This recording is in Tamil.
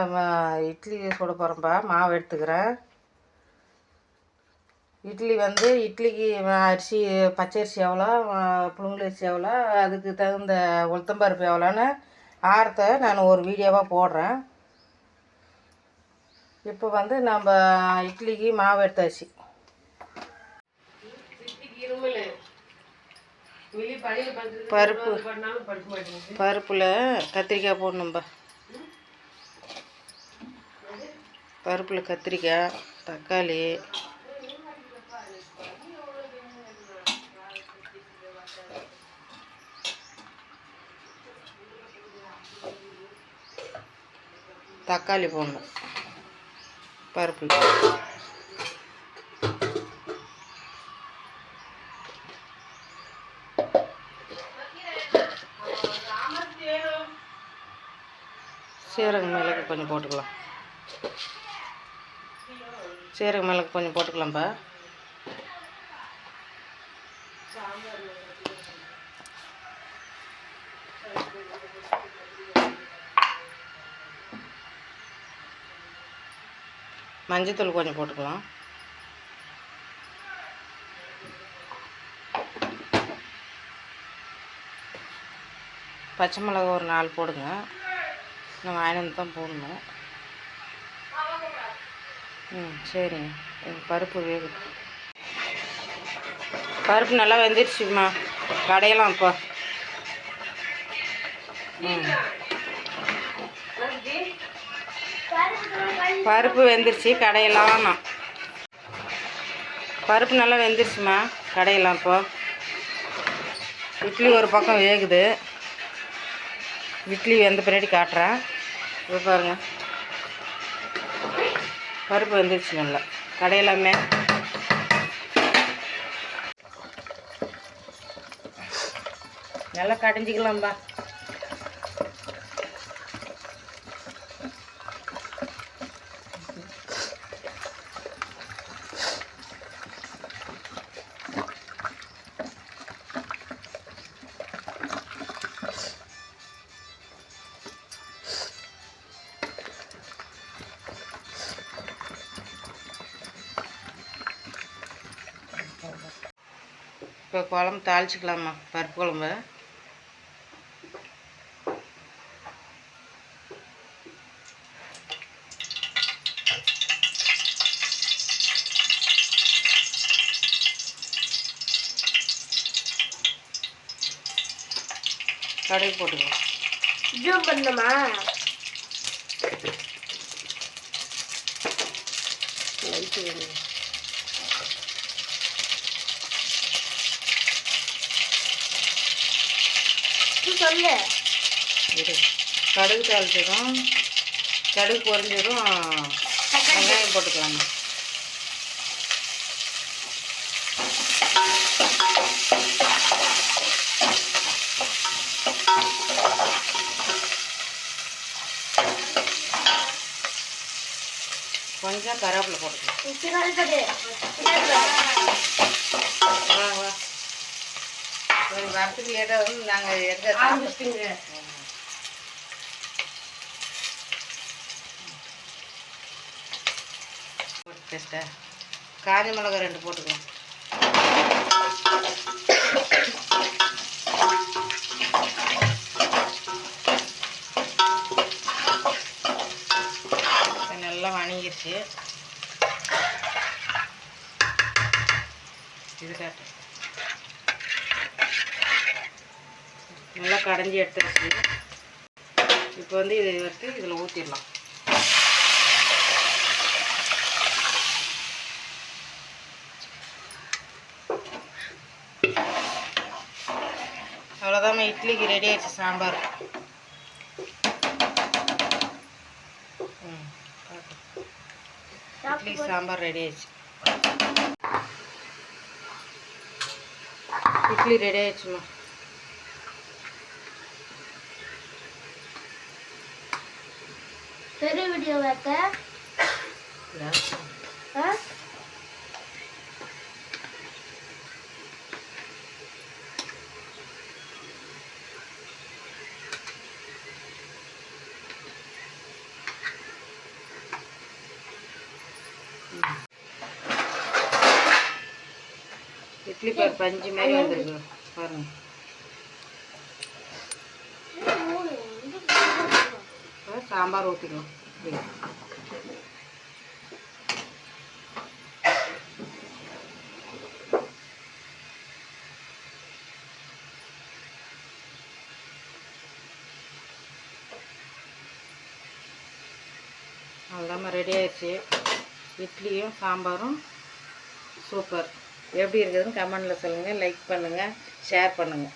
நம்ம இட்லி சுட போகிறோம்ப்பா. மாவு எடுத்துக்கிறேன். இட்லி வந்து இட்லிக்கு அரிசி பச்சரிசி எவ்வளோ, புழுங்கல் அரிசி எவ்வளோ, அதுக்கு தகுந்த உளுத்தம்பருப்பு எவ்வளோன்னு ஆரத்தை நான் ஒரு வீடியோவாக போடுறேன். இப்போ வந்து நம்ம இட்லிக்கு மாவு எடுத்தாச்சு. பருப்பில் கத்திரிக்காய் போடணும்பா. பருப்பில் கத்திரிக்காய், தக்காளி, தக்காளி போடணும் பருப்பில். சீரகம் மிளகு கொஞ்சம் போட்டுக்கலாம். சீரகம் மிளகு கொஞ்சம் போட்டுக்கலாம்ப்பா. மஞ்சத்தூள் கொஞ்சம் போட்டுக்கலாம். பச்சை மிளகா ஒரு 4 போடுங்க. நான் வாங்கினது தான் போடணும். சரிங்க. பருப்பு வேகுது. பருப்பு நல்லா வெந்துடுச்சுமா. கடையெல்லாம் இப்போ பருப்பு வெந்துருச்சு. கடையெல்லாம் பருப்பு நல்லா வெந்துருச்சுமா. கடையெல்லாம் இப்போ இட்லி ஒரு பக்கம் வேகுது. இட்லி வெந்த பின்னாடி காட்டுறேன். இப்போ பாருங்கள், பருப்பு வெந்துருச்சு நல்லா. கடையெல்லாமே நல்லா கடைஞ்சிக்கலாம்பா. இப்போ குழம்பு தாளிச்சிக்கலாமா. பருப்பு குழம்பு கடுகு போட்டுக்கலாம். ஜூம் பண்ணணுமா? லைட்டு வேணும். சொல்லு. கடுகு தாளிச்சதும், கடுகு பொரிஞ்சதும் வெங்காயம் போட்டுக்கலாமா. கொஞ்சம் கருவேப்பிலை போட்டுக்கலாம். வரத்துக்கு லேட்டாக வந்து நாங்கள் எங்கே ஆரம்பிச்சிங்க. டேஸ்ட்டா காஞ்ச மிளகா 2 போட்டுக்கலாம். நல்லா வணங்கிடுச்சு. இது காட்டு நல்லா கடைஞ்சி எடுத்துருச்சு. இப்போ வந்து இதை எடுத்து இதில் ஊற்றிடலாம். அவ்வளோதாம்மா, இட்லிக்கு ரெடி ஆயிடுச்சு சாம்பார். இட்லி சாம்பார் ரெடி ஆயிடுச்சு. இட்லி ரெடி ஆயிடுச்சுமா. பெரிய வீடியோ வைக்க இட்லி பார் பஞ்சு மாதிரி வந்துருக்கு பாருங்க. சாம்பார் ஊற்றிக்கலாம். அவ்வளோதான் ரெடி ஆயிடுச்சு. இட்லியும் சாம்பாரும் சூப்பர். எப்படி இருக்குதுன்னு கமெண்டில் சொல்லுங்கள். லைக் பண்ணுங்கள், ஷேர் பண்ணுங்கள்.